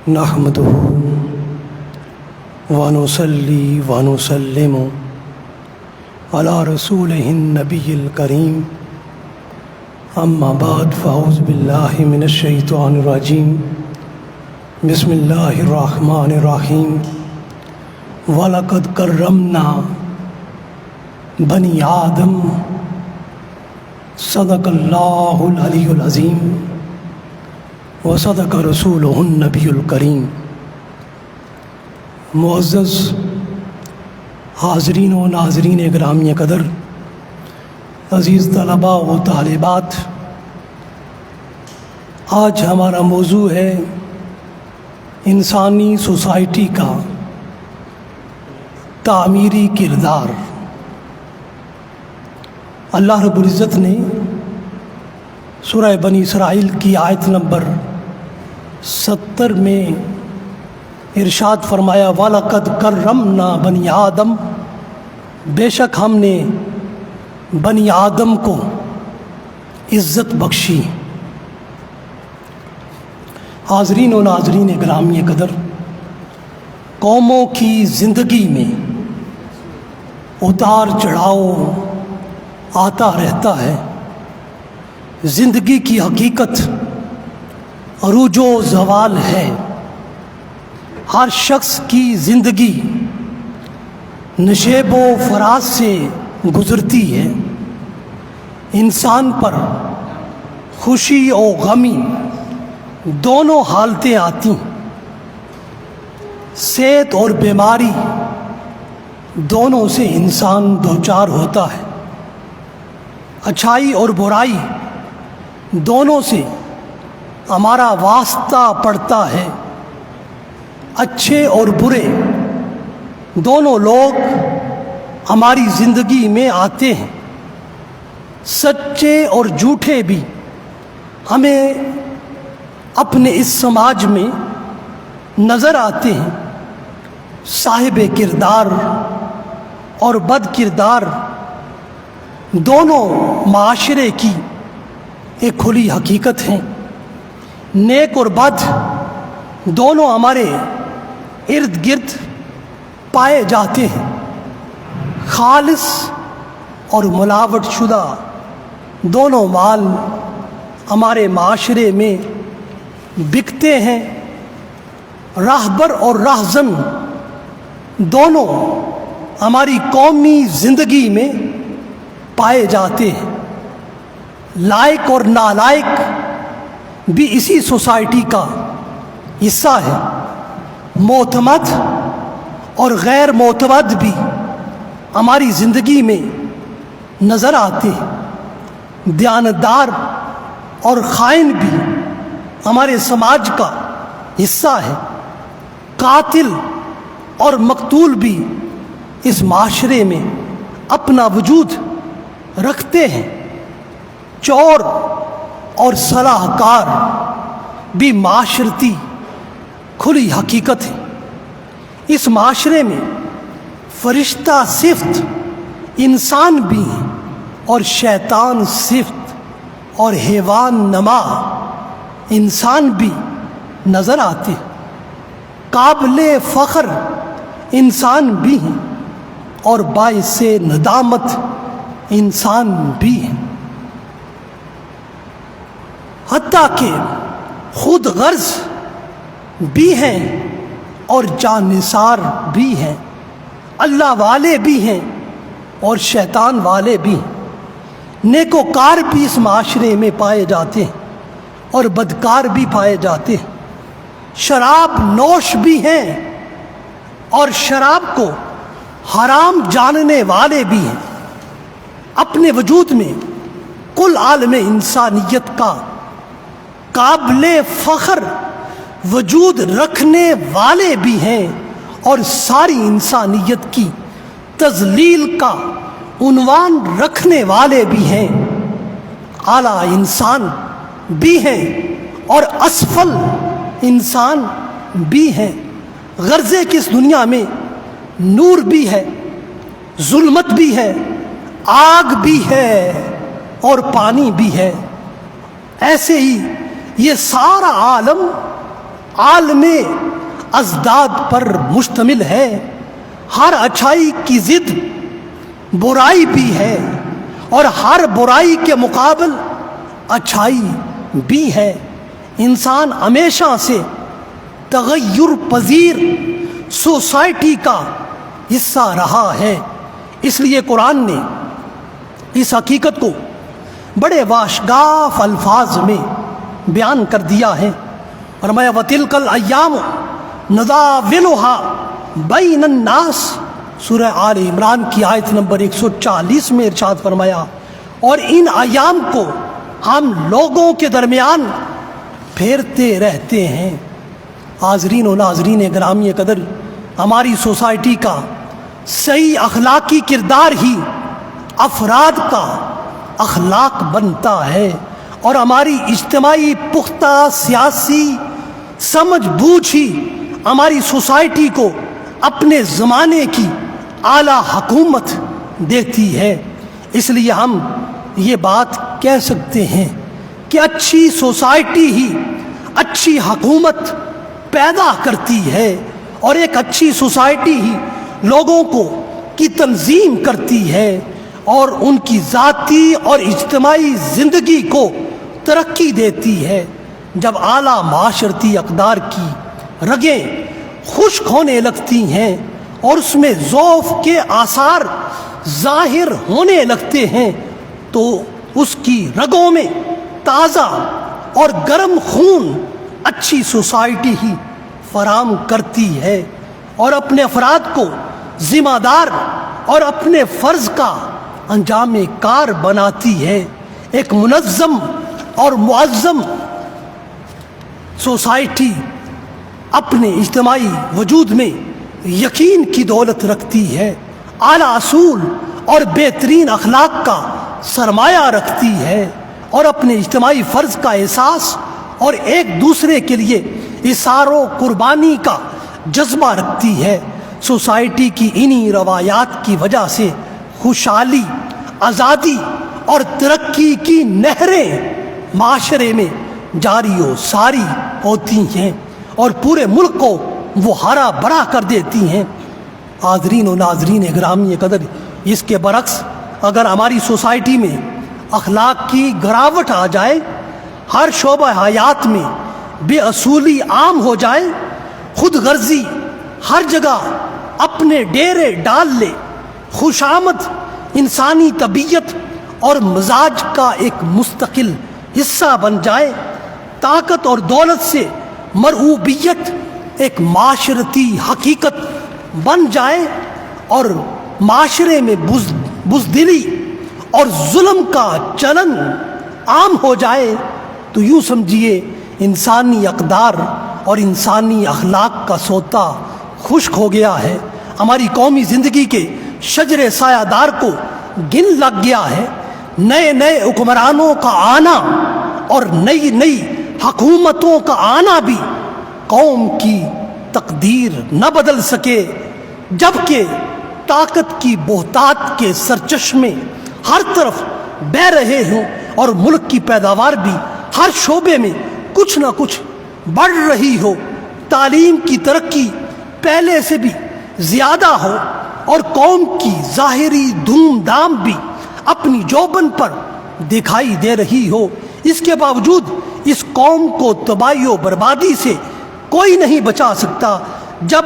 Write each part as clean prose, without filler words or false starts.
نحمده ونصلي ونسلم على رسوله النبي الكريم اما بعد فاعوذ بالله من الشيطان الرجيم بسم الله الرحمن الرحيم وَلَقَدْ كَرَّمْنَا بني آدم صدق اللہ العلی العظیم وصدق رسولہ النبی الکریم۔ معزز حاضرین و ناظرین گرامی قدر، عزیز طلباء و طالبات، آج ہمارا موضوع ہے انسانی سوسائٹی کا تعمیری کردار۔ اللہ رب العزت نے سورہ بنی اسرائیل کی آیت نمبر 70 میں ارشاد فرمایا وَلَقَدْ كَرَّمْنَا بنی آدم، بے شک ہم نے بنی آدم کو عزت بخشی۔ حاضرین و ناظرین گرامی قدر، قوموں کی زندگی میں اتار چڑھاؤ آتا رہتا ہے۔ زندگی کی حقیقت عروج و زوال ہے۔ ہر شخص کی زندگی نشیب و فراز سے گزرتی ہے۔ انسان پر خوشی و غمی دونوں حالتیں آتی ہیں۔ صحت اور بیماری دونوں سے انسان دوچار ہوتا ہے۔ اچھائی اور برائی دونوں سے ہمارا واسطہ پڑتا ہے۔ اچھے اور برے دونوں لوگ ہماری زندگی میں آتے ہیں۔ سچے اور جھوٹے بھی ہمیں اپنے اس سماج میں نظر آتے ہیں۔ صاحب کردار اور بد کردار دونوں معاشرے کی ایک کھلی حقیقت ہیں۔ نیک اور بد دونوں ہمارے ارد گرد پائے جاتے ہیں۔ خالص اور ملاوٹ شدہ دونوں مال ہمارے معاشرے میں بکتے ہیں۔ راہبر اور راہزن دونوں ہماری قومی زندگی میں پائے جاتے ہیں۔ لائق اور نالائق بھی اسی سوسائٹی کا حصہ ہے۔ معتمد اور غیر معتمد بھی ہماری زندگی میں نظر آتے ہیں۔ دیانتدار اور خائن بھی ہمارے سماج کا حصہ ہے۔ قاتل اور مقتول بھی اس معاشرے میں اپنا وجود رکھتے ہیں۔ چور اور صلاح کار بھی معاشرتی کھلی حقیقت ہے۔ اس معاشرے میں فرشتہ صفت انسان بھی ہیں اور شیطان صفت اور حیوان نما انسان بھی نظر آتے ہیں۔ قابل فخر انسان بھی ہیں اور باعث ندامت انسان بھی ہیں۔ حتیٰ کہ خود غرض بھی ہیں اور جانثار بھی ہیں۔ اللہ والے بھی ہیں اور شیطان والے بھی ہیں۔ نیکوکار بھی اس معاشرے میں پائے جاتے ہیں اور بدکار بھی پائے جاتے ہیں۔ شراب نوش بھی ہیں اور شراب کو حرام جاننے والے بھی ہیں۔ اپنے وجود میں کل عالم انسانیت کا قابل فخر وجود رکھنے والے بھی ہیں اور ساری انسانیت کی تذلیل کا عنوان رکھنے والے بھی ہیں۔ اعلیٰ انسان بھی ہیں اور اسفل انسان بھی ہیں۔ غرضے کی اس دنیا میں نور بھی ہے، ظلمت بھی ہے، آگ بھی ہے اور پانی بھی ہے۔ ایسے ہی یہ سارا عالم عالم ازداد پر مشتمل ہے۔ ہر اچھائی کی ضد برائی بھی ہے اور ہر برائی کے مقابل اچھائی بھی ہے۔ انسان ہمیشہ سے تغیر پذیر سوسائٹی کا حصہ رہا ہے، اس لیے قرآن نے اس حقیقت کو بڑے واشگاف الفاظ میں بیان کر دیا ہے۔ فرمایا وَتِلْكَ الْأَيَّامُ نُدَاوِلُهَا بَيْنَ النَّاسِ، سورہ آل عمران کی آیت نمبر 140 میں ارشاد فرمایا، اور ان ایام کو ہم لوگوں کے درمیان پھیرتے رہتے ہیں۔ حاضرین و ناظرین گرامی قدر، ہماری سوسائٹی کا صحیح اخلاقی کردار ہی افراد کا اخلاق بنتا ہے، اور ہماری اجتماعی پختہ سیاسی سمجھ بوجھ ہی ہماری سوسائٹی کو اپنے زمانے کی اعلیٰ حکومت دیتی ہے۔ اس لیے ہم یہ بات کہہ سکتے ہیں کہ اچھی سوسائٹی ہی اچھی حکومت پیدا کرتی ہے، اور ایک اچھی سوسائٹی ہی لوگوں کو کی تنظیم کرتی ہے اور ان کی ذاتی اور اجتماعی زندگی کو ترقی دیتی ہے۔ جب اعلیٰ معاشرتی اقدار کی رگیں خشک ہونے لگتی ہیں اور اس میں ضعف کے آثار ظاہر ہونے لگتے ہیں، تو اس کی رگوں میں تازہ اور گرم خون اچھی سوسائٹی ہی فراہم کرتی ہے اور اپنے افراد کو ذمہ دار اور اپنے فرض کا انجام کار بناتی ہے۔ ایک منظم اور معظم سوسائٹی اپنے اجتماعی وجود میں یقین کی دولت رکھتی ہے، اعلیٰ اصول اور بہترین اخلاق کا سرمایہ رکھتی ہے، اور اپنے اجتماعی فرض کا احساس اور ایک دوسرے کے لیے اثار و قربانی کا جذبہ رکھتی ہے۔ سوسائٹی کی انہی روایات کی وجہ سے خوشحالی، آزادی اور ترقی کی نہریں معاشرے میں جاری و ساری ہوتی ہیں اور پورے ملک کو وہ ہرا بھرا کر دیتی ہیں۔ حاضرین و ناظرین گرامی قدر، اس کے برعکس اگر ہماری سوسائٹی میں اخلاق کی گراوٹ آ جائے، ہر شعبہ حیات میں بے اصولی عام ہو جائے، خود غرضی ہر جگہ اپنے ڈیرے ڈال لے، خوشامد انسانی طبیعت اور مزاج کا ایک مستقل حصہ بن جائے، طاقت اور دولت سے مرعوبیت ایک معاشرتی حقیقت بن جائے، اور معاشرے میں بزدلی اور ظلم کا چلن عام ہو جائے، تو یوں سمجھیے انسانی اقدار اور انسانی اخلاق کا سوتا خشک ہو گیا ہے۔ ہماری قومی زندگی کے شجر سایہ دار کو گن لگ گیا ہے۔ نئے نئے حکمرانوں کا آنا اور نئی نئی حکومتوں کا آنا بھی قوم کی تقدیر نہ بدل سکے، جبکہ طاقت کی بہتات کے سرچشمے ہر طرف بہہ رہے ہوں اور ملک کی پیداوار بھی ہر شعبے میں کچھ نہ کچھ بڑھ رہی ہو، تعلیم کی ترقی پہلے سے بھی زیادہ ہو، اور قوم کی ظاہری دھوم دھام بھی اپنی جوبن پر دکھائی دے رہی ہو۔ اس کے باوجود اس قوم کو تباہی و بربادی سے کوئی نہیں بچا سکتا جب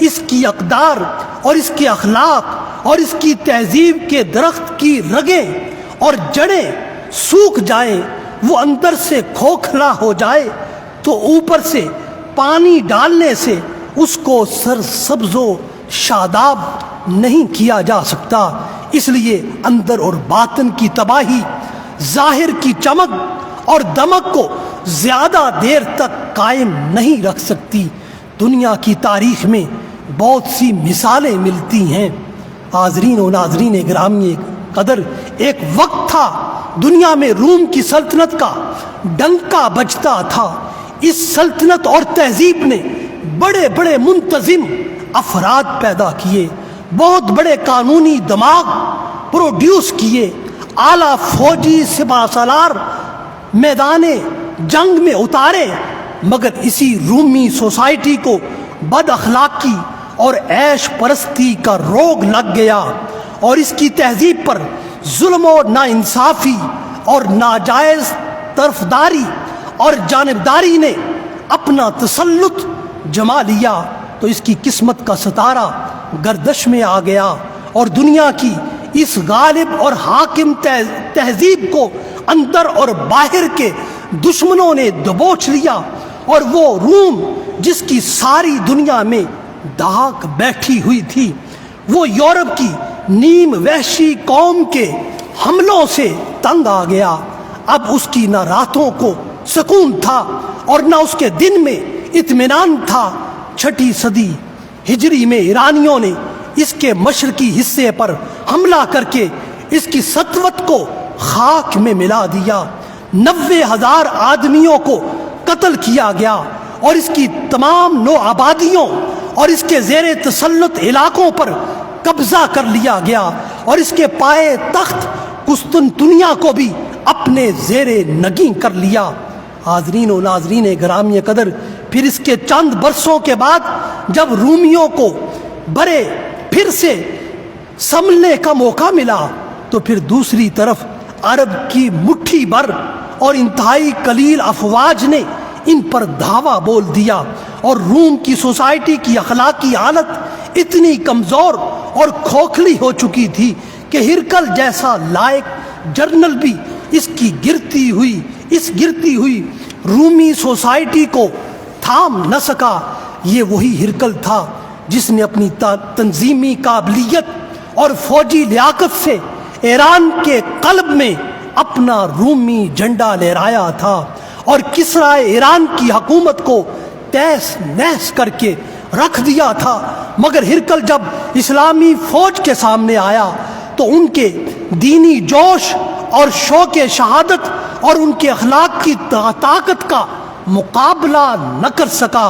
اس کی اقدار اور اس کے اخلاق اور اس کی تہذیب کے درخت کی رگیں اور جڑیں سوکھ جائیں، وہ اندر سے کھوکھلا ہو جائے، تو اوپر سے پانی ڈالنے سے اس کو سرسبز و شاداب نہیں کیا جا سکتا۔ اس لیے اندر اور باطن کی تباہی ظاہر کی چمک اور دمک کو زیادہ دیر تک قائم نہیں رکھ سکتی۔ دنیا کی تاریخ میں بہت سی مثالیں ملتی ہیں۔ حاضرین و ناظرین گرامی قدر، ایک وقت تھا دنیا میں روم کی سلطنت کا ڈنکا بجتا تھا۔ اس سلطنت اور تہذیب نے بڑے بڑے منتظم افراد پیدا کیے، بہت بڑے قانونی دماغ پروڈیوس کیے، اعلیٰ فوجی سپہ سالار میدان جنگ میں اتارے، مگر اسی رومی سوسائٹی کو بد اخلاقی اور عیش پرستی کا روگ لگ گیا، اور اس کی تہذیب پر ظلم و ناانصافی اور ناجائز طرفداری اور جانبداری نے اپنا تسلط جما لیا، تو اس کی قسمت کا ستارہ گردش میں آ گیا، اور دنیا کی اس غالب اور حاکم تہذیب کو اندر اور باہر کے دشمنوں نے دبوچ لیا، اور وہ روم جس کی ساری دنیا میں دھاک بیٹھی ہوئی تھی، وہ یورپ کی نیم وحشی قوم کے حملوں سے تنگ آ گیا۔ اب اس کی نہ راتوں کو سکون تھا اور نہ اس کے دن میں اطمینان تھا۔ 6 صدی ہجری میں ایرانیوں نے اس کے مشرقی حصے پر حملہ کر کے اس کی سطوت کو خاک میں ملا دیا۔ 90,000 آدمیوں کو قتل کیا گیا، اور اس کی تمام نو آبادیوں اور اس کے زیر تسلط علاقوں پر قبضہ کر لیا گیا، اور اس کے پائے تخت قسطنطنیہ کو بھی اپنے زیر نگیں کر لیا۔ حاضرین و ناظرین گرامی قدر، پھر اس کے چند برسوں کے بعد جب رومیوں کو برے پھر سے سنبھلنے کا موقع ملا، تو پھر دوسری طرف عرب کی مٹھی بھر اور انتہائی قلیل افواج نے ان پر دھاوا بول دیا، اور روم کی سوسائٹی کی اخلاقی حالت اتنی کمزور اور کھوکھلی ہو چکی تھی کہ ہرکل جیسا لائق جرنل بھی اس گرتی ہوئی رومی سوسائٹی کو تھام نہ سکا۔ یہ وہی ہرکل تھا جس نے اپنی تنظیمی قابلیت اور فوجی لیاقت سے ایران کے قلب میں اپنا رومی جھنڈا لہرایا تھا، اور کسرا ایران کی حکومت کو تیس نیس کر کے رکھ دیا تھا۔ مگر ہرکل جب اسلامی فوج کے سامنے آیا تو ان کے دینی جوش اور شوق شہادت اور ان کے اخلاق کی طاقت کا مقابلہ نہ کر سکا۔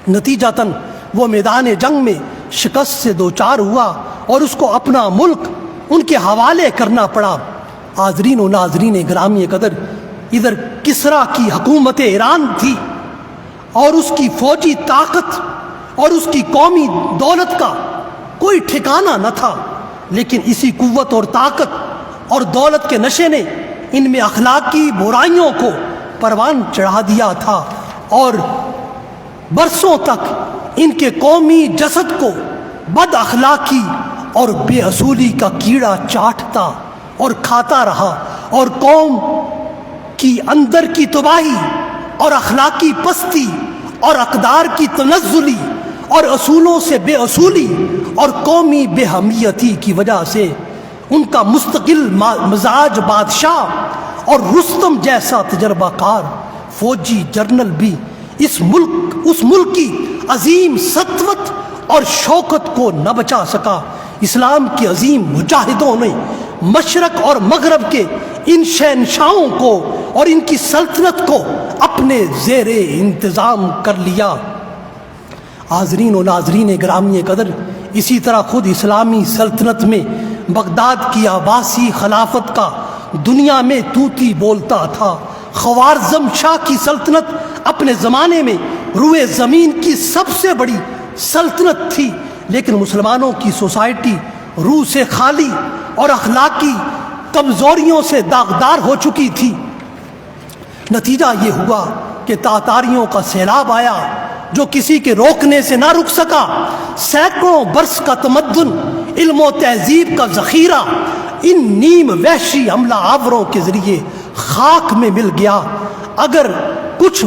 نتیجتاً وہ میدان جنگ میں شکست سے دوچار ہوا، اور اس کو اپنا ملک ان کے حوالے کرنا پڑا۔ حاضرین و ناظرین گرامی قدر، ادھر کسرا کی حکومت ایران تھی، اور اس کی فوجی طاقت اور اس کی قومی دولت کا کوئی ٹھکانہ نہ تھا، لیکن اسی قوت اور طاقت اور دولت کے نشے نے ان میں اخلاقی برائیوں کو پروان چڑھا دیا تھا، اور برسوں تک ان کے قومی جسد کو بد اخلاقی اور بے اصولی کا کیڑا چاٹتا اور کھاتا رہا، اور قوم کی اندر کی تباہی اور اخلاقی پستی اور اقدار کی تنزلی اور اصولوں سے بے اصولی اور قومی بے حمیتی کی وجہ سے ان کا مستقل مزاج بادشاہ اور رستم جیسا تجربہ کار فوجی جرنل بھی اس ملک کی عظیم سطوت اور شوکت کو نہ بچا سکا۔ اسلام کے عظیم مجاہدوں نے مشرق اور مغرب کے ان شہنشاہوں کو اور ان کی سلطنت کو اپنے زیر انتظام کر لیا۔ حاضرین و ناظرین گرامی قدر، اسی طرح خود اسلامی سلطنت میں بغداد کی عباسی خلافت کا دنیا میں توتی بولتا تھا۔ خوارزم شاہ کی سلطنت اپنے زمانے میں روئے زمین کی سب سے بڑی سلطنت تھی، لیکن مسلمانوں کی سوسائٹی روح سے خالی اور اخلاقی کمزوریوں سے داغدار ہو چکی تھی۔ نتیجہ یہ ہوا کہ تاتاریوں کا سیلاب آیا جو کسی کے روکنے سے نہ رک سکا۔ سینکڑوں برس کا تمدن، علم و تہذیب کا ذخیرہ ان نیم وحشی حملہ آوروں کے ذریعے خاک میں مل گیا۔ اگرچہ کچھ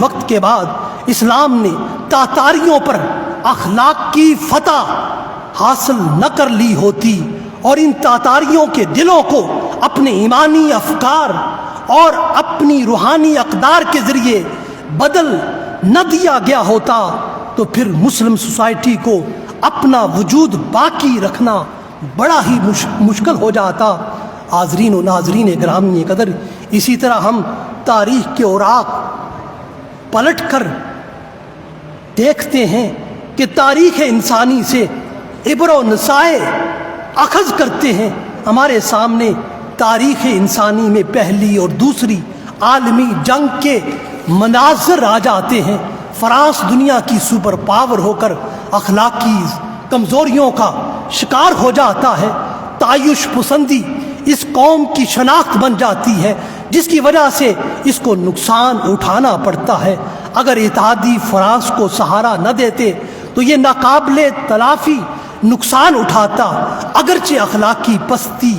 وقت کے بعد اسلام نے تاتاریوں پر اخلاق کی فتح حاصل نہ کر لی ہوتی اور ان تاتاریوں کے دلوں کو اپنے ایمانی افکار اور اپنی روحانی اقدار کے ذریعے بدل نہ دیا گیا ہوتا، تو پھر مسلم سوسائٹی کو اپنا وجود باقی رکھنا بڑا ہی مشکل ہو جاتا۔ حاضرین و ناظرین گرامی قدر، اسی طرح ہم تاریخ کے اوراق پلٹ کر دیکھتے ہیں کہ تاریخ انسانی سے عبر و نصائح اخذ کرتے ہیں۔ ہمارے سامنے تاریخ انسانی میں پہلی اور دوسری عالمی جنگ کے مناظر آ جاتے ہیں۔ فرانس دنیا کی سپر پاور ہو کر اخلاقی کمزوریوں کا شکار ہو جاتا ہے۔ تعیش پسندی اس قوم کی شناخت بن جاتی ہے، جس کی وجہ سے اس کو نقصان اٹھانا پڑتا ہے۔ اگر اتحادی فرانس کو سہارا نہ دیتے تو یہ ناقابل تلافی نقصان اٹھاتا۔ اگرچہ اخلاقی پستی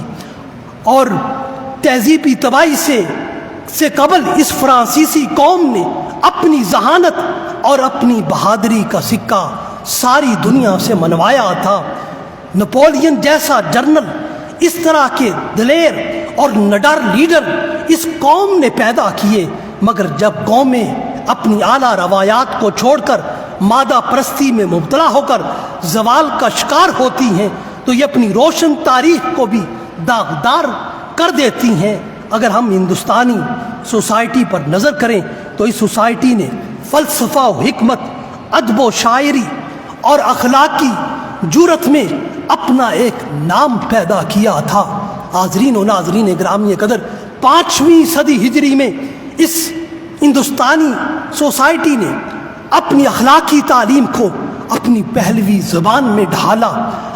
اور تہذیبی تباہی سے قبل اس فرانسیسی قوم نے اپنی ذہانت اور اپنی بہادری کا سکہ ساری دنیا سے منوایا تھا۔ نپولین جیسا جنرل، اس طرح کے دلیر اور نڈر لیڈر اس قوم نے پیدا کیے، مگر جب قومیں اپنی اعلیٰ روایات کو چھوڑ کر مادہ پرستی میں مبتلا ہو کر زوال کا شکار ہوتی ہیں تو یہ اپنی روشن تاریخ کو بھی داغدار کر دیتی ہیں۔ اگر ہم ہندوستانی سوسائٹی پر نظر کریں تو اس سوسائٹی نے فلسفہ و حکمت، ادب و شاعری اور اخلاقی جرأت میں اپنا ایک نام پیدا کیا تھا۔ حاضرین و ناظرین گرامی قدر، 5ویں صدی ہجری میں اس ہندوستانی سوسائٹی نے اپنی اخلاقی تعلیم کو اپنی پہلوی زبان میں ڈھالا،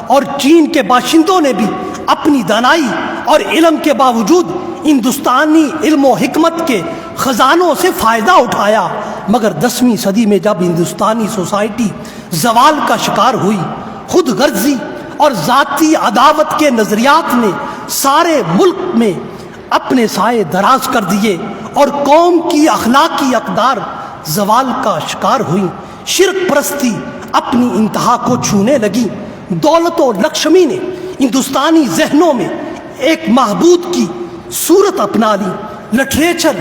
اور چین کے باشندوں نے بھی اپنی دانائی اور علم کے باوجود ہندوستانی علم و حکمت کے خزانوں سے فائدہ اٹھایا۔ مگر 10ویں صدی میں جب ہندوستانی سوسائٹی زوال کا شکار ہوئی، خود غرضی اور ذاتی عداوت کے نظریات نے سارے ملک میں اپنے سائے دراز کر دیے اور قوم کی اخلاقی اقدار زوال کا شکار ہوئی۔ شرک پرستی اپنی انتہا کو چھونے لگی۔ دولت و لکشمی نے ہندوستانی ذہنوں میں ایک معبود کی صورت اپنا لی۔ لٹریچر،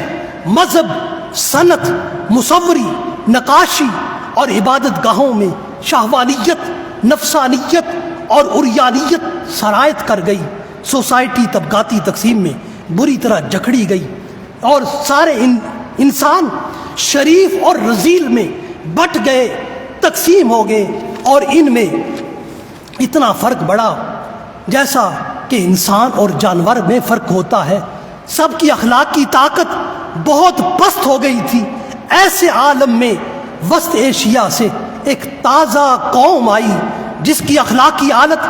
مذہب، صنعت، مصوری، نقاشی اور عبادت گاہوں میں شہوانیت، نفسانیت اور عریانیت سرایت کر گئی۔ سوسائٹی طبقاتی تقسیم میں بری طرح جکڑی گئی اور سارے انسان شریف اور رذیل میں بٹ گئے، تقسیم ہو گئے، اور ان میں اتنا فرق بڑھا جیسا کہ انسان اور جانور میں فرق ہوتا ہے۔ سب کی اخلاقی طاقت بہت پست ہو گئی تھی۔ ایسے عالم میں وسط ایشیا سے ایک تازہ قوم آئی جس کی اخلاقی حالت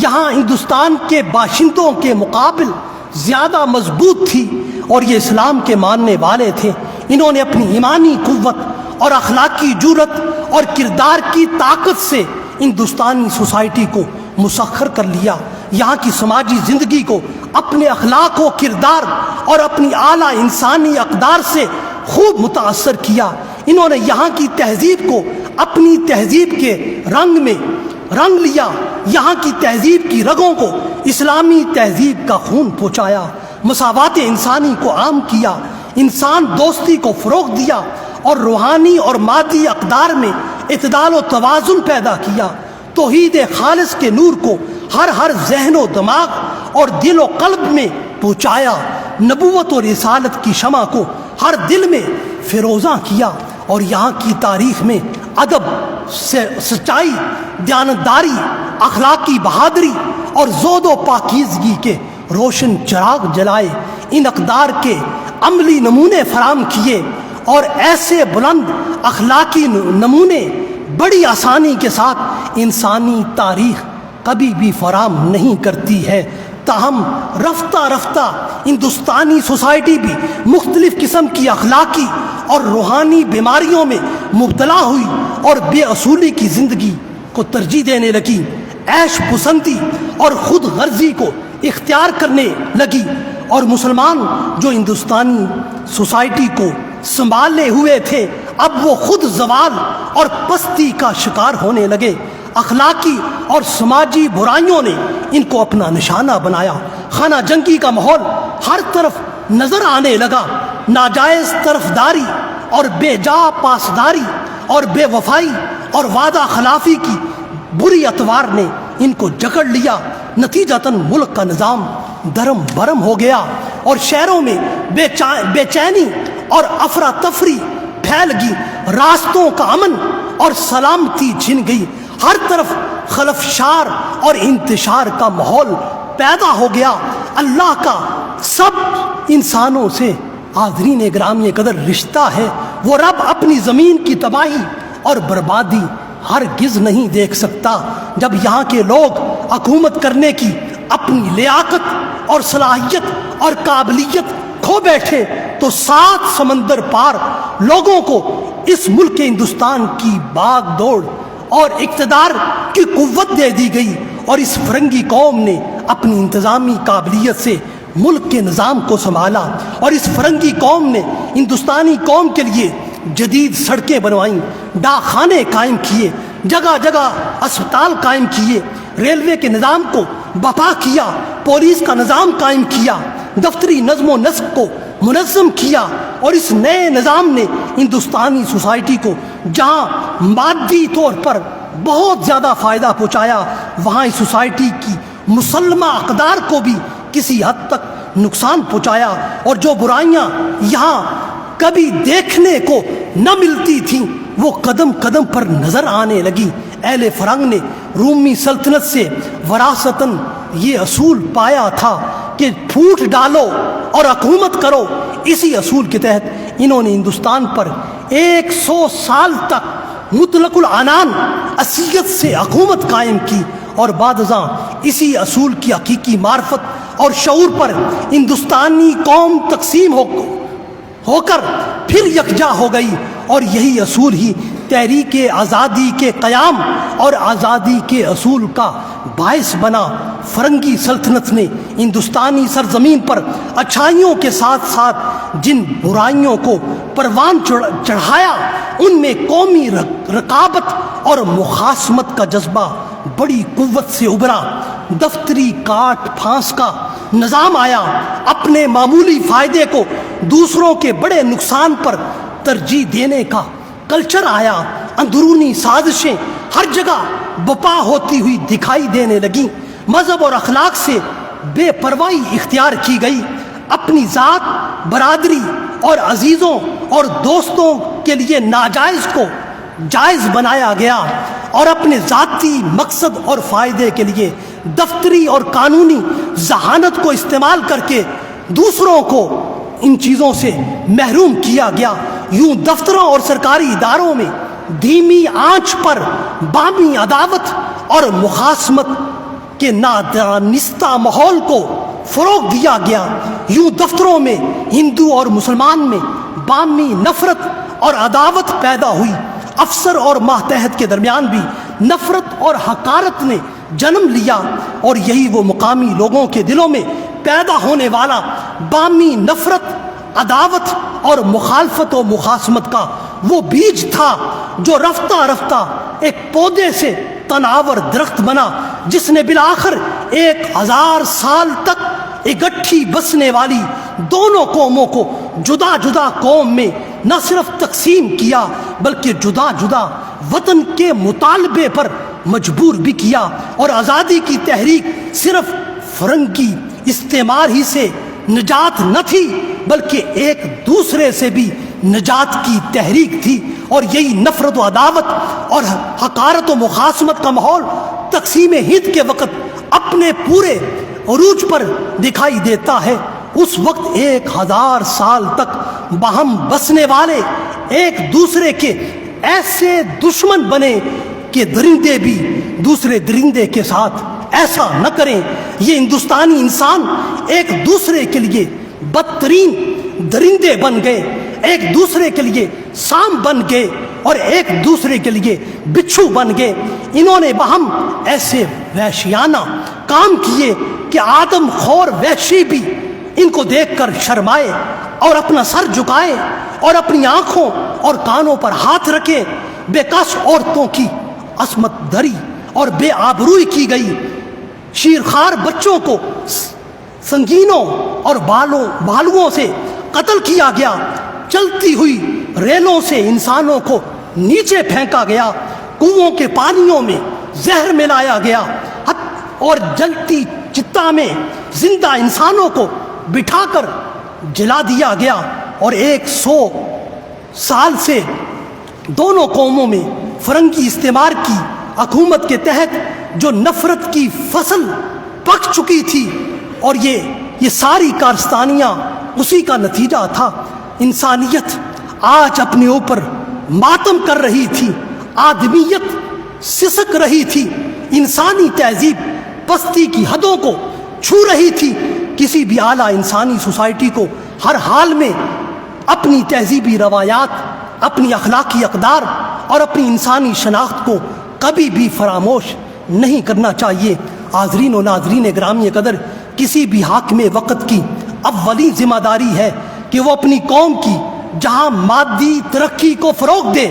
یہاں ہندوستان کے باشندوں کے مقابل زیادہ مضبوط تھی، اور یہ اسلام کے ماننے والے تھے۔ انہوں نے اپنی ایمانی قوت اور اخلاقی جرأت اور کردار کی طاقت سے ہندوستانی سوسائٹی کو مسخر کر لیا۔ یہاں کی سماجی زندگی کو اپنے اخلاق و کردار اور اپنی اعلیٰ انسانی اقدار سے خوب متاثر کیا۔ انہوں نے یہاں کی تہذیب کو اپنی تہذیب کے رنگ میں رنگ لیا، یہاں کی تہذیب کی رگوں کو اسلامی تہذیب کا خون پہنچایا، مساوات انسانی کو عام کیا، انسان دوستی کو فروغ دیا، اور روحانی اور مادی اقدار میں اعتدال و توازن پیدا کیا۔ توحید خالص کے نور کو ہر ذہن و دماغ اور دل و قلب میں پہنچایا، نبوت اور رسالت کی شمع کو ہر دل میں فیروزاں کیا، اور یہاں کی تاریخ میں ادب، سچائی، دیانتداری، اخلاقی بہادری اور زہد و پاکیزگی کے روشن چراغ جلائے۔ ان اقدار کے عملی نمونے فراہم کیے، اور ایسے بلند اخلاقی نمونے بڑی آسانی کے ساتھ انسانی تاریخ کبھی بھی فراہم نہیں کرتی ہے۔ تاہم رفتہ رفتہ ہندوستانی سوسائٹی بھی مختلف قسم کی اخلاقی اور روحانی بیماریوں میں مبتلا ہوئی اور بے اصولی کی زندگی کو ترجیح دینے لگی، عیش پسندی اور خود غرضی کو اختیار کرنے لگی، اور مسلمان جو ہندوستانی سوسائٹی کو سنبھالے ہوئے تھے اب وہ خود زوال اور پستی کا شکار ہونے لگے۔ اخلاقی اور سماجی برائیوں نے ان کو اپنا نشانہ بنایا۔ خانہ جنگی کا ماحول ہر طرف نظر آنے لگا۔ ناجائز طرفداری اور بے جا پاسداری اور بے وفائی اور وعدہ خلافی کی بری اطوار نے ان کو جکڑ لیا۔ نتیجتاً ملک کا نظام درم برم ہو گیا، اور شہروں میں بے چینی اور افراتفری پھیل گئی۔ راستوں کا امن اور سلامتی چھن گئی۔ ہر طرف خلفشار اور انتشار کا ماحول پیدا ہو گیا۔ اللہ کا سب انسانوں سے حاضرین گرامی قدر رشتہ ہے، وہ رب اپنی زمین کی تباہی اور بربادی ہرگز نہیں دیکھ سکتا۔ جب یہاں کے لوگ حکومت کرنے کی اپنی لیاقت اور صلاحیت اور قابلیت کھو بیٹھے تو 7 سمندر پار لوگوں کو اس ملک ہندوستان کی باغ دوڑ اور اقتدار کی قوت دے دی گئی، اور اس فرنگی قوم نے اپنی انتظامی قابلیت سے ملک کے نظام کو سنبھالا، اور اس فرنگی قوم نے ہندوستانی قوم کے لیے جدید سڑکیں بنوائیں، ڈاک خانے قائم کیے، جگہ جگہ اسپتال قائم کیے، ریلوے کے نظام کو برپا کیا، پولیس کا نظام قائم کیا، دفتری نظم و نسق کو منظم کیا، اور اس نئے نظام نے ہندوستانی سوسائٹی کو جہاں مادی طور پر بہت زیادہ فائدہ پہنچایا، وہاں اس سوسائٹی کی مسلمہ اقدار کو بھی کسی حد تک نقصان پہنچایا، اور جو برائیاں یہاں کبھی دیکھنے کو نہ ملتی تھیں وہ قدم قدم پر نظر آنے لگی۔ اہل فرنگ نے رومی سلطنت سے وراثتاً یہ اصول پایا تھا کہ پھوٹ ڈالو اور حکومت کرو۔ اسی اصول کے تحت انہوں نے ہندوستان پر 100 سال تک مطلق العنان عصیت سے حکومت قائم کی، اور بعد ازاں اسی اصول کی حقیقی معرفت اور شعور پر ہندوستانی قوم تقسیم ہو کر پھر یکجا ہو گئی، اور یہی اصول ہی تحریک آزادی کے قیام اور آزادی کے اصول کا باعث بنا۔ فرنگی سلطنت نے ہندوستانی سرزمین پر اچھائیوں کے ساتھ ساتھ جن برائیوں کو پروان چڑھایا ان میں قومی رقابت اور مخاصمت کا جذبہ بڑی قوت سے ابھرا۔ دفتری کاٹ پھانس کا نظام آیا، اپنے معمولی فائدے کو دوسروں کے بڑے نقصان پر ترجیح دینے کا کلچر آیا، اندرونی سازشیں ہر جگہ بپا ہوتی ہوئی دکھائی دینے لگیں، مذہب اور اخلاق سے بے پرواہی اختیار کی گئی، اپنی ذات، برادری اور عزیزوں اور دوستوں کے لیے ناجائز کو جائز بنایا گیا، اور اپنے ذاتی مقصد اور فائدے کے لیے دفتری اور قانونی ذہانت کو استعمال کر کے دوسروں کو ان چیزوں سے محروم کیا گیا۔ یوں دفتروں اور سرکاری اداروں میں دھیمی آنچ پر باہمی عداوت اور مخاصمت کے نادانستہ ماحول کو فروغ دیا گیا۔ یوں دفتروں میں ہندو اور مسلمان میں باہمی نفرت اور عداوت پیدا ہوئی، افسر اور ماتحت کے درمیان بھی نفرت اور حقارت نے جنم لیا، اور یہی وہ مقامی لوگوں کے دلوں میں پیدا ہونے والا باہمی نفرت، عداوت اور مخالفت و مخاصمت کا وہ بیج تھا جو رفتہ رفتہ ایک پودے سے تناور درخت بنا، جس نے بالآخر 1000 سال تک اکٹھی بسنے والی دونوں قوموں کو جدا جدا قوم میں نہ صرف تقسیم کیا بلکہ جدا جدا وطن کے مطالبے پر مجبور بھی کیا۔ اور آزادی کی تحریک صرف فرنگی استعمار ہی سے نجات نہ تھی بلکہ ایک دوسرے سے بھی نجات کی تحریک تھی، اور یہی نفرت و عداوت اور حقارت و مخاصمت کا ماحول تقسیم ہند کے وقت اپنے پورے عروج پر دکھائی دیتا ہے۔ اس وقت 1000 سال تک باہم بسنے والے ایک دوسرے کے ایسے دشمن بنے کہ درندے بھی دوسرے درندے کے ساتھ ایسا نہ کریں۔ یہ ہندوستانی انسان ایک دوسرے کے لیے بدترین درندے بن گئے، ایک دوسرے کے لیے سام بن گئے اور ایک دوسرے کے لیے بچھو بن گئے۔ انہوں نے باہم ایسے وحشیانہ کام کیے کہ آدم خور وحشی بھی ان کو دیکھ کر شرمائے اور اپنا سر جھکائے اور اپنی آنکھوں اور کانوں پر ہاتھ رکھے۔ بے کس عورتوں کی عصمت دری اور بے آبروئی کی گئی، شیرخوار بچوں کو سنگینوں اور بالوؤں سے قتل کیا گیا، چلتی ہوئی ریلوں سے انسانوں کو نیچے پھینکا گیا، کنووں کے پانیوں میں زہر ملایا گیا، اور جلتی چتا میں زندہ انسانوں کو بٹھا کر جلا دیا گیا۔ اور 100 سال سے دونوں قوموں میں فرنگی استعمار کی حکومت کے تحت جو نفرت کی فصل پک چکی تھی، اور یہ ساری کارستانیاں اسی کا نتیجہ تھا۔ انسانیت آج اپنے اوپر ماتم کر رہی تھی، آدمیت سسک رہی تھی، انسانی تہذیب پستی کی حدوں کو چھو رہی تھی۔ کسی بھی اعلیٰ انسانی سوسائٹی کو ہر حال میں اپنی تہذیبی روایات، اپنی اخلاقی اقدار اور اپنی انسانی شناخت کو کبھی بھی فراموش نہیں کرنا چاہیے۔ حاضرین و ناظرین گرامی قدر، کسی بھی حاکم وقت کی اولی ذمہ داری ہے کہ وہ اپنی قوم کی جہاں مادی ترقی کو فروغ دے،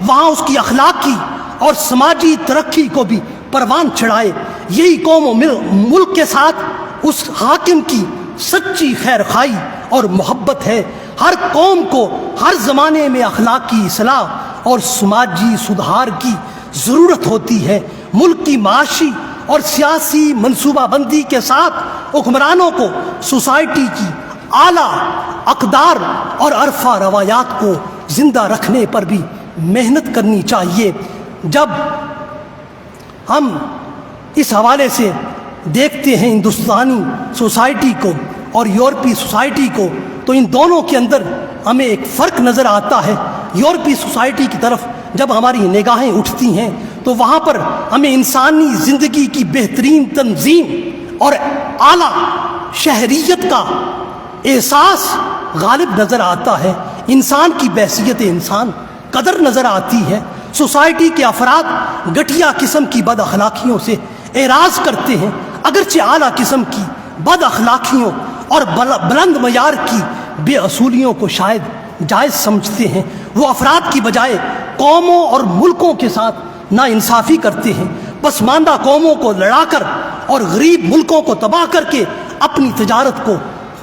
وہاں اس کی اخلاقی اور سماجی ترقی کو بھی پروان چڑھائے۔ یہی قوم و ملک کے ساتھ اس حاکم کی سچی خیر خواہی اور محبت ہے۔ ہر قوم کو ہر زمانے میں اخلاقی اصلاح اور سماجی سدھار کی ضرورت ہوتی ہے۔ ملک کی معاشی اور سیاسی منصوبہ بندی کے ساتھ حکمرانوں کو سوسائٹی کی اعلیٰ اقدار اور عرفہ روایات کو زندہ رکھنے پر بھی محنت کرنی چاہیے۔ جب ہم اس حوالے سے دیکھتے ہیں ہندوستانی سوسائٹی کو اور یورپی سوسائٹی کو، تو ان دونوں کے اندر ہمیں ایک فرق نظر آتا ہے۔ یورپی سوسائٹی کی طرف جب ہماری نگاہیں اٹھتی ہیں تو وہاں پر ہمیں انسانی زندگی کی بہترین تنظیم اور اعلیٰ شہریت کا احساس غالب نظر آتا ہے۔ انسان کی بحیثیت انسان قدر نظر آتی ہے۔ سوسائٹی کے افراد گھٹیا قسم کی بد اخلاقیوں سے اعراض کرتے ہیں، اگرچہ اعلیٰ قسم کی بد اخلاقیوں اور بلند معیار کی بے اصولیوں کو شاید جائز سمجھتے ہیں۔ وہ افراد کی بجائے قوموں اور ملکوں کے ساتھ ناانصافی کرتے ہیں، پسماندہ قوموں کو لڑا کر اور غریب ملکوں کو تباہ کر کے اپنی تجارت کو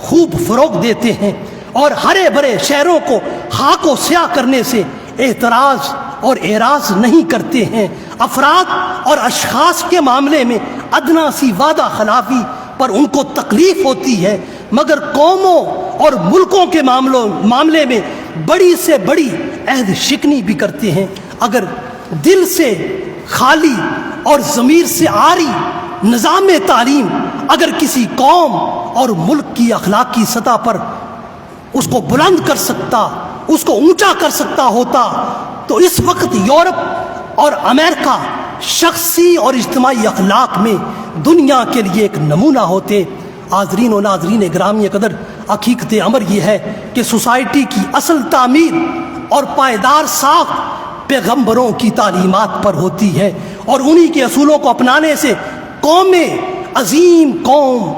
خوب فروغ دیتے ہیں، اور ہرے بھرے شہروں کو خاک و سیاہ کرنے سے اعتراض اور اعراض نہیں کرتے ہیں۔ افراد اور اشخاص کے معاملے میں ادنا سی وعدہ خلافی پر ان کو تکلیف ہوتی ہے، مگر قوموں اور ملکوں کے معاملے میں بڑی سے بڑی عہد شکنی بھی کرتے ہیں۔ اگر دل سے خالی اور ضمیر سے عاری نظام تعلیم اگر کسی قوم اور ملک کی اخلاقی سطح پر اس کو بلند کر سکتا، اس کو اونچا کر سکتا ہوتا، تو اس وقت یورپ اور امریکہ شخصی اور اجتماعی اخلاق میں دنیا کے لیے ایک نمونہ ہوتے۔ حاضرین و ناظرین گرامی قدر، حقیقت امر یہ ہے کہ سوسائٹی کی اصل تعمیر اور پائیدار ساخت پیغمبروں کی تعلیمات پر ہوتی ہے، اور انہی کے اصولوں کو اپنانے سے قومیں عظیم قوم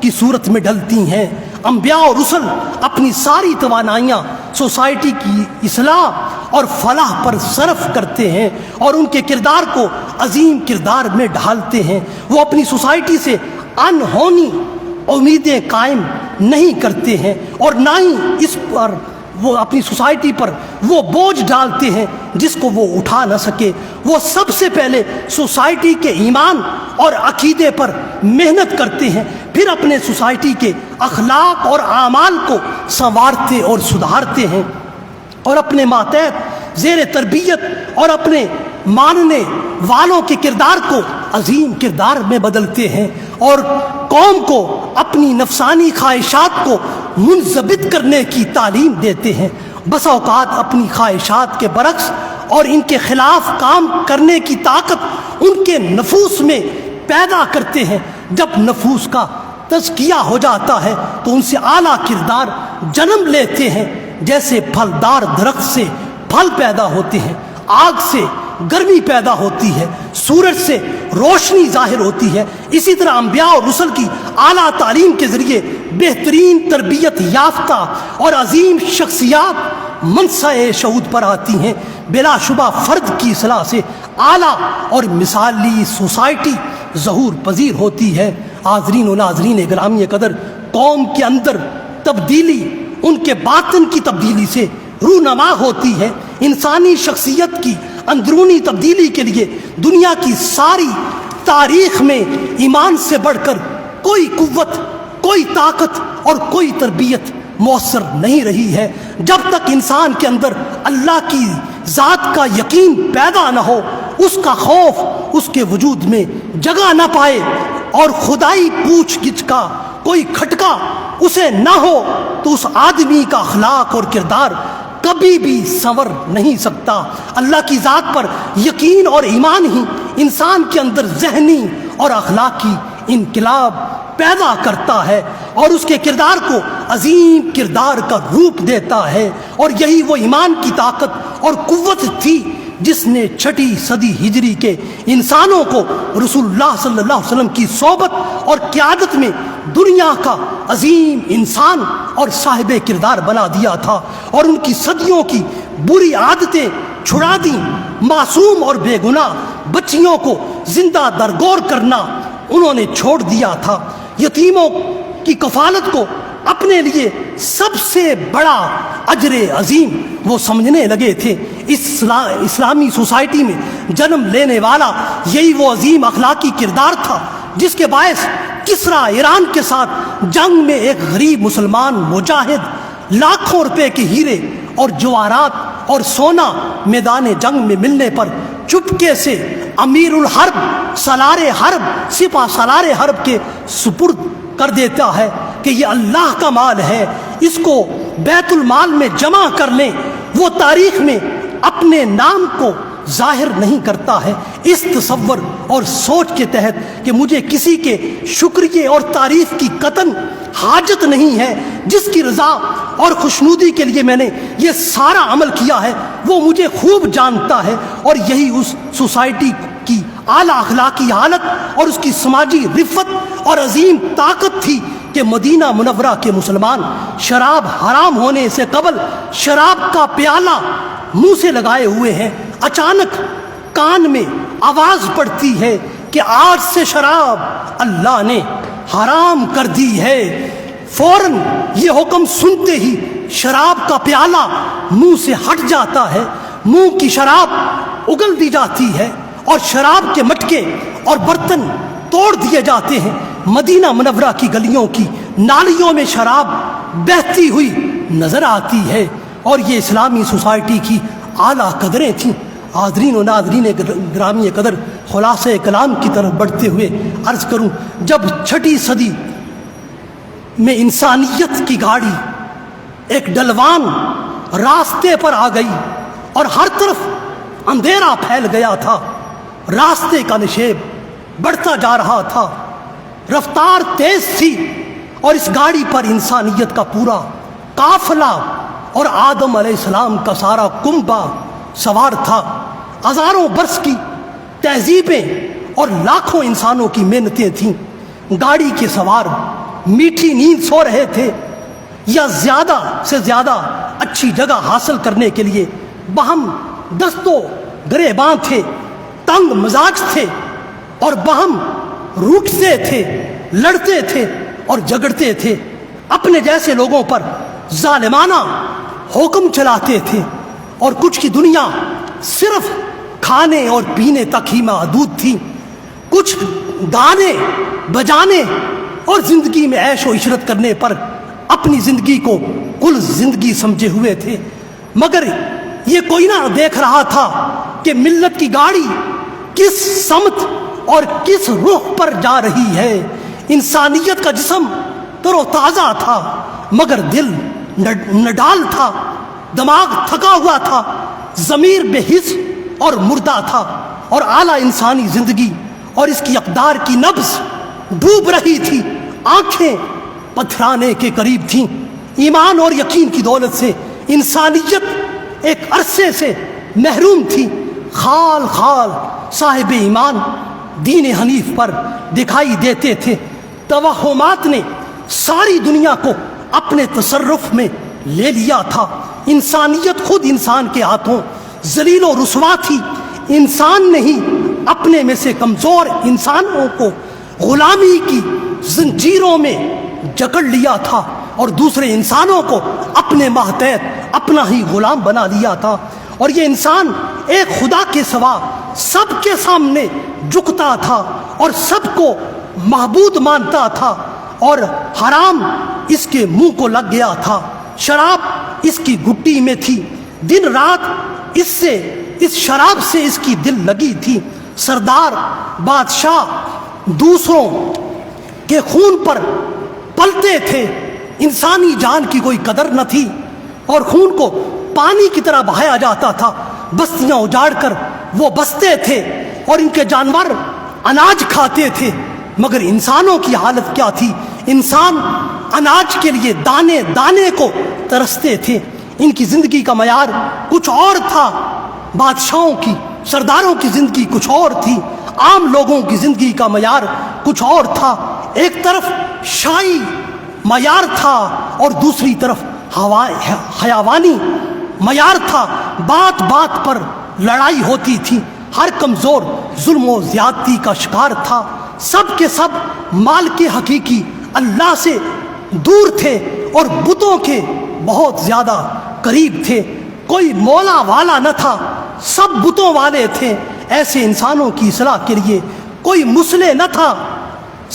کی صورت میں ڈھلتی ہیں۔ انبیاء اور رسل اپنی ساری توانائیاں سوسائٹی کی اصلاح اور فلاح پر صرف کرتے ہیں اور ان کے کردار کو عظیم کردار میں ڈھالتے ہیں۔ وہ اپنی سوسائٹی سے انہونی امیدیں قائم نہیں کرتے ہیں، اور نہ ہی اس پر وہ اپنی سوسائٹی پر وہ بوجھ ڈالتے ہیں جس کو وہ اٹھا نہ سکے۔ وہ سب سے پہلے سوسائٹی کے ایمان اور عقیدے پر محنت کرتے ہیں، پھر اپنے سوسائٹی کے اخلاق اور اعمال کو سنوارتے اور سدھارتے ہیں، اور اپنے ماتحت زیر تربیت اور اپنے ماننے والوں کے کردار کو عظیم کردار میں بدلتے ہیں، اور قوم کو اپنی نفسانی خواہشات کو منضبط کرنے کی تعلیم دیتے ہیں۔ بسا اوقات اپنی خواہشات کے برعکس اور ان کے خلاف کام کرنے کی طاقت ان کے نفوس میں پیدا کرتے ہیں۔ جب نفوس کا تزکیہ ہو جاتا ہے تو ان سے اعلیٰ کردار جنم لیتے ہیں، جیسے پھلدار درخت سے پھل پیدا ہوتے ہیں، آگ سے گرمی پیدا ہوتی ہے، سورج سے روشنی ظاہر ہوتی ہے، اسی طرح انبیاء اور رسل کی اعلیٰ تعلیم کے ذریعے بہترین تربیت یافتہ اور عظیم شخصیات منصع شہود پر آتی ہیں۔ بلا شبہ فرد کی اصلاح سے اعلیٰ اور مثالی سوسائٹی ظہور پذیر ہوتی ہے۔ حاضرین و ناظرین گرامی قدر، قوم کے اندر تبدیلی ان کے باطن کی تبدیلی سے رونما ہوتی ہے۔ انسانی شخصیت کی اندرونی تبدیلی کے لیے دنیا کی ساری تاریخ میں ایمان سے بڑھ کر کوئی قوت، کوئی طاقت اور کوئی تربیت مؤثر نہیں رہی ہے۔ جب تک انسان کے اندر اللہ کی ذات کا یقین پیدا نہ ہو، اس کا خوف اس کے وجود میں جگہ نہ پائے، اور خدائی پوچھ گچھ کا کوئی کھٹکا اسے نہ ہو تو اس آدمی کا اخلاق اور کردار کبھی بھی سنور نہیں سکتا۔ اللہ کی ذات پر یقین اور ایمان ہی انسان کے اندر ذہنی اور اخلاقی انقلاب پیدا کرتا ہے اور اس کے کردار کو عظیم کردار کا روپ دیتا ہے، اور یہی وہ ایمان کی طاقت اور قوت تھی جس نے 6 صدی ہجری کے انسانوں کو رسول اللہ صلی اللہ علیہ وسلم کی صحبت اور قیادت میں دنیا کا عظیم انسان اور صاحب کردار بنا دیا تھا، اور ان کی صدیوں کی بری عادتیں چھڑا دیں۔ معصوم اور بے گناہ بچیوں کو زندہ درگور کرنا انہوں نے چھوڑ دیا تھا۔ یتیموں کی کفالت کو اپنے لیے سب سے بڑا اجر عظیم وہ سمجھنے لگے تھے۔ اسلامی سوسائٹی میں جنم لینے والا یہی وہ عظیم اخلاقی کردار تھا جس کے باعث کسرا ایران کے ساتھ جنگ میں ایک غریب مسلمان مجاہد لاکھوں روپے کے ہیرے اور جواہرات اور سونا میدان جنگ میں ملنے پر چپکے سے امیر الحرب سالار حرب سپہ سالار حرب کے سپرد کر دیتا ہے کہ یہ اللہ کا مال ہے، اس کو بیت المال میں جمع کر لیں۔ وہ تاریخ میں اپنے نام کو ظاہر نہیں کرتا ہے اس تصور اور سوچ کے تحت کہ مجھے کسی کے شکریہ اور تعریف کی قطعاً حاجت نہیں ہے، جس کی رضا اور خوشنودی کے لیے میں نے یہ سارا عمل کیا ہے وہ مجھے خوب جانتا ہے۔ اور یہی اس سوسائٹی کی اعلیٰ اخلاقی حالت اور اس کی سماجی رفت اور عظیم طاقت تھی کہ مدینہ منورہ کے مسلمان شراب حرام ہونے سے قبل شراب کا پیالہ منہ سے لگائے ہوئے ہیں۔ اچانک کان میں آواز پڑتی ہے کہ آج سے شراب اللہ نے حرام کر دی ہے۔ فوراً یہ حکم سنتے ہی شراب کا پیالہ منہ سے ہٹ جاتا ہے، منہ کی شراب اگل دی جاتی ہے اور شراب کے مٹکے اور برتن توڑ دیے جاتے ہیں۔ مدینہ منورہ کی گلیوں کی نالیوں میں شراب بہتی ہوئی نظر آتی ہے، اور یہ اسلامی سوسائٹی کی اعلیٰ قدریں تھیں۔ حاضرین و ناظرین گرامی قدر، خلاصہ کلام کی طرف بڑھتے ہوئے عرض کروں، جب 6 صدی میں انسانیت کی گاڑی ایک ڈلوان راستے پر آ گئی اور ہر طرف اندھیرا پھیل گیا تھا، راستے کا نشیب بڑھتا جا رہا تھا، رفتار تیز تھی، اور اس گاڑی پر انسانیت کا پورا قافلہ اور آدم علیہ السلام کا سارا کنبہ سوار تھا۔ ہزاروں برس کی تہذیبیں اور لاکھوں انسانوں کی محنتیں تھیں۔ گاڑی کے سوار میٹھی نیند سو رہے تھے یا زیادہ سے زیادہ اچھی جگہ حاصل کرنے کے لیے باہم دست و گریباں تھے، تنگ مزاج تھے اور باہم روٹھتے تھے، لڑتے تھے اور جھگڑتے تھے، اپنے جیسے لوگوں پر ظالمانہ حکم چلاتے تھے، اور کچھ کی دنیا صرف کھانے اور پینے تک ہی محدود تھی، کچھ گانے بجانے اور زندگی میں عیش و عشرت کرنے پر اپنی زندگی کو کل زندگی سمجھے ہوئے تھے۔ مگر یہ کوئی نہ دیکھ رہا تھا کہ ملت کی گاڑی کس سمت اور کس رخ پر جا رہی ہے۔ انسانیت کا جسم تر و تازہ تھا مگر دل نڈال تھا، دماغ تھکا ہوا تھا، ضمیر بے حس اور مردہ تھا، اور اعلیٰ انسانی زندگی اور اس کی اقدار کی نبض ڈوب رہی تھی۔ آنکھیں پتھرانے کے قریب تھیں۔ ایمان اور یقین کی دولت سے انسانیت ایک عرصے سے محروم تھی۔ خال خال صاحب ایمان دین حنیف پر دکھائی دیتے تھے۔ توہمات نے ساری دنیا کو اپنے تصرف میں لے لیا تھا۔ انسانیت خود انسان کے ہاتھوں ذلیل و رسوا تھی۔ انسان نے ہی اپنے میں سے کمزور انسانوں کو غلامی کی زنجیروں میں جکڑ لیا تھا اور دوسرے انسانوں کو اپنے ماتحت اپنا ہی غلام بنا لیا تھا، اور یہ انسان ایک خدا کے سوا سب کے سامنے جھکتا تھا اور سب کو معبود مانتا تھا، اور حرام اس کے منہ کو لگ گیا تھا، شراب اس کی گھٹی میں تھی، دن رات اس شراب سے اس کی دل لگی تھی۔ سردار بادشاہ دوسروں کے خون پر پلتے تھے، انسانی جان کی کوئی قدر نہ تھی اور خون کو پانی کی طرح بہایا جاتا تھا۔ بستیاں اجاڑ کر وہ بستے تھے اور ان کے جانور اناج کھاتے تھے، مگر انسانوں کی حالت کیا تھی؟ انسان اناج کے لیے دانے دانے کو ترستے تھے۔ ان کی زندگی کا معیار کچھ اور تھا، بادشاہوں کی، سرداروں کی زندگی کچھ اور تھی، عام لوگوں کی زندگی کا معیار کچھ اور تھا۔ ایک طرف شاہی معیار تھا اور دوسری طرف حیوانی معیار تھا۔ بات بات پر لڑائی ہوتی تھی، ہر کمزور ظلم و زیادتی کا شکار تھا۔ سب کے سب مالک حقیقی اللہ سے دور تھے اور بتوں کے بہت زیادہ قریب تھے۔ کوئی مولا والا نہ تھا، سب بتوں والے تھے۔ ایسے انسانوں کی اصلاح کے لیے کوئی مصلح نہ تھا۔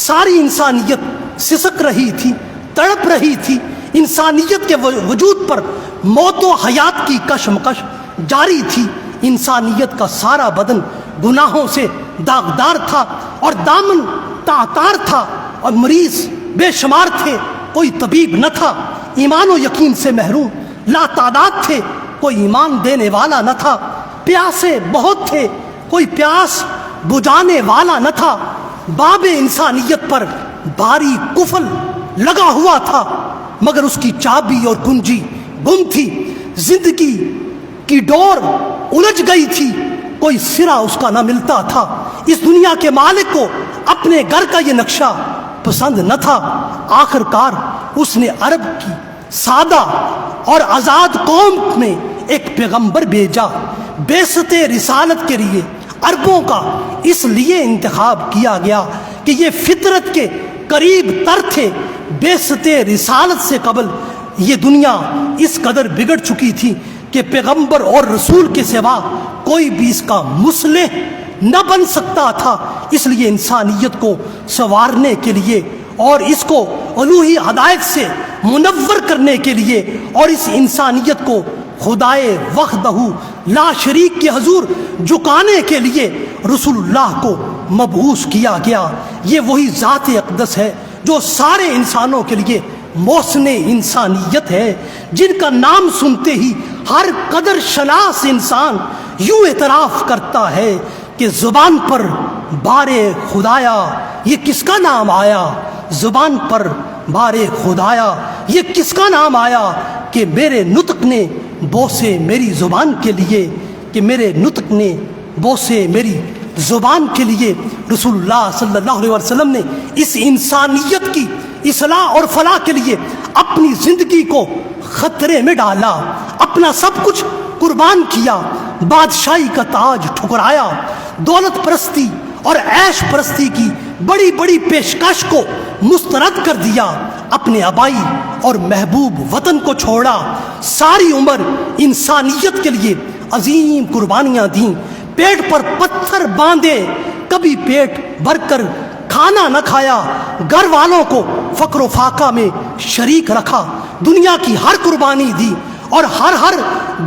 ساری انسانیت سسک رہی تھی، تڑپ رہی تھی۔ انسانیت کے وجود پر موت و حیات کی کشمکش جاری تھی۔ انسانیت کا سارا بدن گناہوں سے داغدار تھا اور دامن تعطار تھا اور مریض بے شمار تھے، کوئی طبیب نہ تھا۔ ایمان و یقین سے محروم لا تعداد تھے، کوئی ایمان دینے والا نہ تھا۔ پیاسے بہت تھے، کوئی پیاس بجھانے والا نہ تھا۔ باب انسانیت پر بھاری قفل لگا ہوا تھا، مگر اس کی چابی اور کنجی گم تھی۔ زندگی کی ڈور الجھ گئی تھی، کوئی سرا اس کا نہ ملتا تھا۔ اس دنیا کے مالک کو اپنے گھر کا یہ نقشہ پسند نہ تھا۔ آخر کار اس نے عرب کی سادہ اور آزاد قوم میں ایک پیغمبر بھیجا۔ بعثت رسالت کے لیے عربوں کا اس لیے انتخاب کیا گیا کہ یہ فطرت کے قریب تر تھے۔ بعثت رسالت سے قبل یہ دنیا اس قدر بگڑ چکی تھی کہ پیغمبر اور رسول کے سوا کوئی بھی اس کا مصلح نہ بن سکتا تھا۔ اس لیے انسانیت کو سنوارنے کے لیے اور اس کو الوہی ہدایت سے منور کرنے کے لیے اور اس انسانیت کو خدائے وحدہ لا شریک کے حضور جھکانے کے لیے رسول اللہ کو مبعوث کیا گیا۔ یہ وہی ذات اقدس ہے جو سارے انسانوں کے لیے محسن انسانیت ہے، جن کا نام سنتے ہی ہر قدر شناس انسان یوں اعتراف کرتا ہے کہ زبان پر بارے خدایا یہ کس کا نام آیا، زبان پر بارے خدایا یہ کس کا نام آیا، کہ میرے نطق نے بوسے میری زبان کے لیے، کہ میرے نطق نے بوسے میری زبان کے لیے۔ رسول اللہ صلی اللہ علیہ وسلم نے اس انسانیت کی اصلاح اور فلاح کے لیے اپنی زندگی کو خطرے میں ڈالا، اپنا سب کچھ قربان کیا، بادشاہی کا تاج ٹھکرایا، دولت پرستی اور عیش پرستی کی بڑی بڑی پیشکش کو مسترد کر دیا، اپنے آبائی اور محبوب وطن کو چھوڑا، ساری عمر انسانیت کے لیے عظیم قربانیاں دیں، پیٹ پر پتھر باندھے، کبھی پیٹ بھر کر کھانا نہ کھایا، گھر والوں کو فقر و فاقہ میں شریک رکھا، دنیا کی ہر قربانی دی اور ہر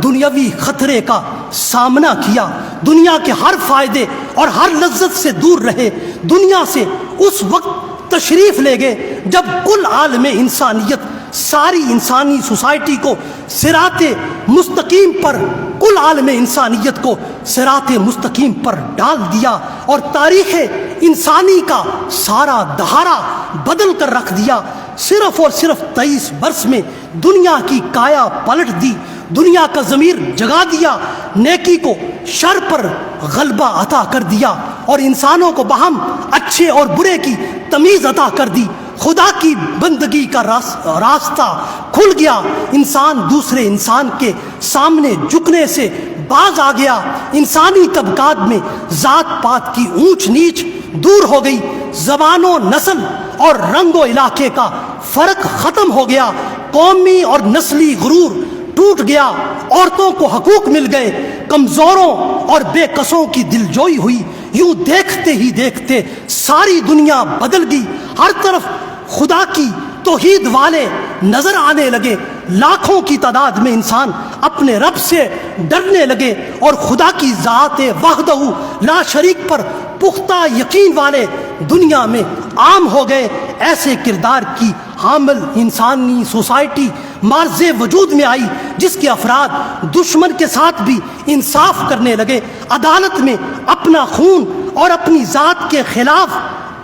دنیاوی خطرے کا سامنا کیا، دنیا کے ہر فائدے اور ہر لذت سے دور رہے، دنیا سے اس وقت تشریف لے گئے جب کل عالم انسانیت ساری انسانی سوسائٹی کو صراط مستقیم پر، کل عالم انسانیت کو صراط مستقیم پر ڈال دیا اور تاریخ انسانی کا سارا دہارا بدل کر رکھ دیا۔ صرف اور صرف 23 برس میں دنیا کی کایا پلٹ دی، دنیا کا ضمیر جگا دیا، نیکی کو شر پر غلبہ عطا کر دیا اور انسانوں کو باہم اچھے اور برے کی تمیز عطا کر دی۔ خدا کی بندگی کا راستہ کھل گیا، انسان دوسرے انسان کے سامنے جھکنے سے باز آ گیا، انسانی طبقات میں ذات پات کی اونچ نیچ دور ہو گئی، زبان و نسل اور رنگ و علاقے کا فرق ختم ہو گیا، قومی اور نسلی غرور ٹوٹ گیا، عورتوں کو حقوق مل گئے، کمزوروں اور بے کسوں کی دلجوئی ہوئی۔ یوں دیکھتے ہی دیکھتے ساری دنیا بدل گئی، ہر طرف خدا کی توحید والے نظر آنے لگے، لاکھوں کی تعداد میں انسان اپنے رب سے ڈرنے لگے اور خدا کی ذات وحدہ لا شریک پر پختہ یقین والے دنیا میں عام ہو گئے۔ ایسے کردار کی حامل انسانی سوسائٹی معرض وجود میں آئی جس کے افراد دشمن کے ساتھ بھی انصاف کرنے لگے، عدالت میں اپنا خون اور اپنی ذات کے خلاف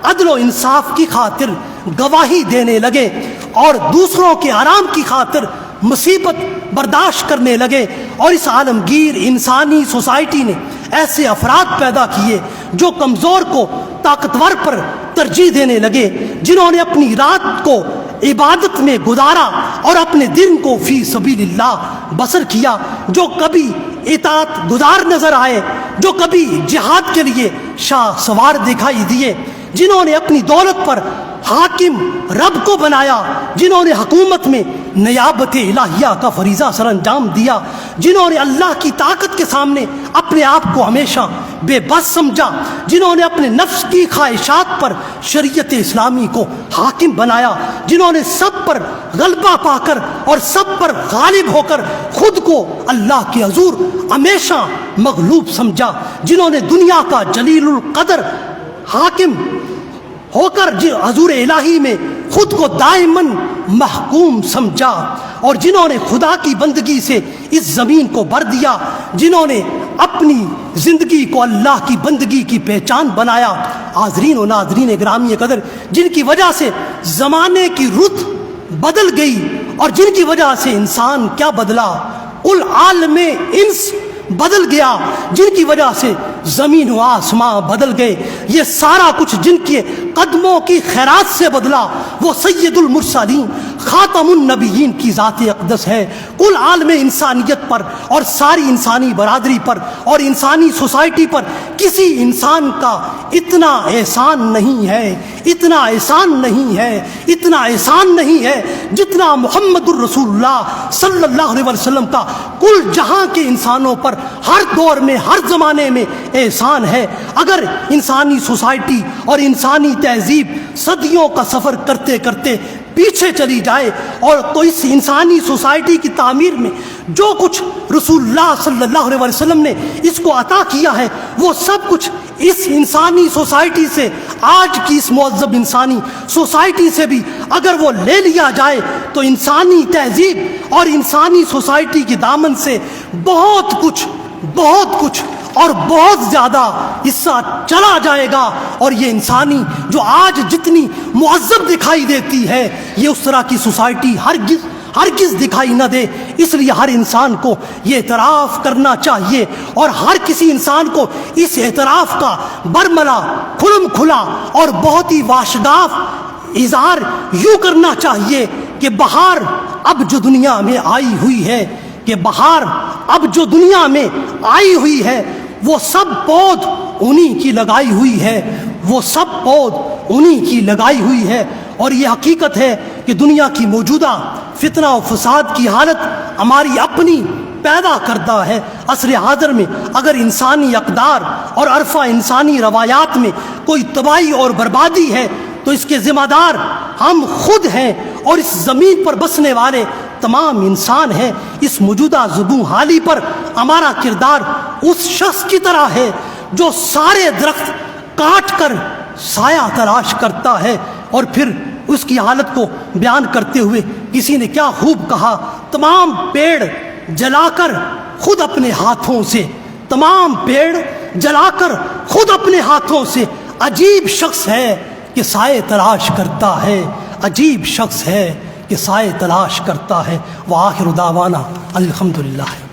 عدل و انصاف کی خاطر گواہی دینے لگے، اور دوسروں کے آرام کی خاطر مصیبت برداشت کرنے لگے۔ اور اس عالمگیر انسانی سوسائٹی نے ایسے افراد پیدا کیے جو کمزور کو طاقتور پر ترجیح دینے لگے، جنہوں نے اپنی رات کو عبادت میں گزارا اور اپنے دن کو فی سبیل اللہ بسر کیا، جو کبھی اطاعت گزار نظر آئے، جو کبھی جہاد کے لیے شاہ سوار دکھائی دیے، جنہوں نے اپنی دولت پر حاکم رب کو بنایا، جنہوں نے حکومت میں نیابت الہیہ کا فریضہ سر انجام دیا، جنہوں نے اللہ کی طاقت کے سامنے اپنے آپ کو ہمیشہ بے بس سمجھا، جنہوں نے اپنے نفس کی خواہشات پر شریعت اسلامی کو حاکم بنایا، جنہوں نے سب پر غلبہ پا کر اور سب پر غالب ہو کر خود کو اللہ کے حضور ہمیشہ مغلوب سمجھا، جنہوں نے دنیا کا جلیل القدر حاکم ہو کر حضور الہی میں خود کو دائماً محکوم سمجھا، اور جنہوں نے خدا کی بندگی سے اس زمین کو بھر دیا، جنہوں نے اپنی زندگی کو اللہ کی بندگی کی پہچان بنایا۔ حاضرین و ناظرین گرامی قدر، جن کی وجہ سے زمانے کی رت بدل گئی اور جن کی وجہ سے انسان کیا بدلا، کل عالم انس بدل گیا، جن کی وجہ سے زمین و آسمان بدل گئے، یہ سارا کچھ جن کے قدموں کی خیرات سے بدلا وہ سید المرسلین خاتم النبیین کی ذات اقدس ہے۔ کل عالم انسانیت پر اور ساری انسانی برادری پر اور انسانی سوسائٹی پر کسی انسان کا اتنا احسان نہیں ہے، اتنا احسان نہیں ہے، اتنا احسان نہیں ہے جتنا محمد الرسول اللہ صلی اللہ علیہ وسلم کا کل جہاں کے انسانوں پر ہر دور میں ہر زمانے میں احسان ہے۔ اگر انسانی سوسائٹی اور انسانی تہذیب صدیوں کا سفر کرتے کرتے پیچھے چلی جائے اور تو اس انسانی سوسائٹی کی تعمیر میں جو کچھ رسول اللہ صلی اللہ علیہ وسلم نے اس کو عطا کیا ہے وہ سب کچھ اس انسانی سوسائٹی سے، آج کی اس مہذب انسانی سوسائٹی سے بھی اگر وہ لے لیا جائے تو انسانی تہذیب اور انسانی سوسائٹی کے دامن سے بہت کچھ اور بہت زیادہ حصہ چلا جائے گا، اور یہ انسانی جو آج جتنی مہذب دکھائی دیتی ہے یہ اس طرح کی سوسائٹی ہرگز دکھائی نہ دے۔ اس لیے ہر انسان کو یہ اعتراف کرنا چاہیے اور ہر کسی انسان کو اس اعتراف کا برملا کھلم کھلا اور بہت ہی واشگاف اظہار یوں کرنا چاہیے کہ بہار اب جو دنیا میں آئی ہوئی ہے، کہ بہار اب جو دنیا میں آئی ہوئی ہے وہ سب پود انہی کی لگائی ہوئی ہے، وہ سب پود انہی کی لگائی ہوئی ہے۔ اور یہ حقیقت ہے کہ دنیا کی موجودہ فتنہ و فساد کی حالت ہماری اپنی پیدا کردہ ہے۔ عصر حاضر میں اگر انسانی اقدار اور عرفہ انسانی روایات میں کوئی تباہی اور بربادی ہے تو اس کے ذمہ دار ہم خود ہیں اور اس زمین پر بسنے والے تمام انسان ہیں۔ اس موجودہ زبوں حالی پر ہمارا کردار اس شخص کی طرح ہے جو سارے درخت کاٹ کر سایہ تلاش کرتا ہے، اور پھر اس کی حالت کو بیان کرتے ہوئے کسی نے کیا خوب کہا، تمام پیڑ جلا کر خود اپنے ہاتھوں سے، تمام پیڑ جلا کر خود اپنے ہاتھوں سے، عجیب شخص ہے کہ سائے تلاش کرتا ہے، عجیب شخص ہے کہ سائے تلاش کرتا ہے۔ وآخر دعوانا الحمدللہ۔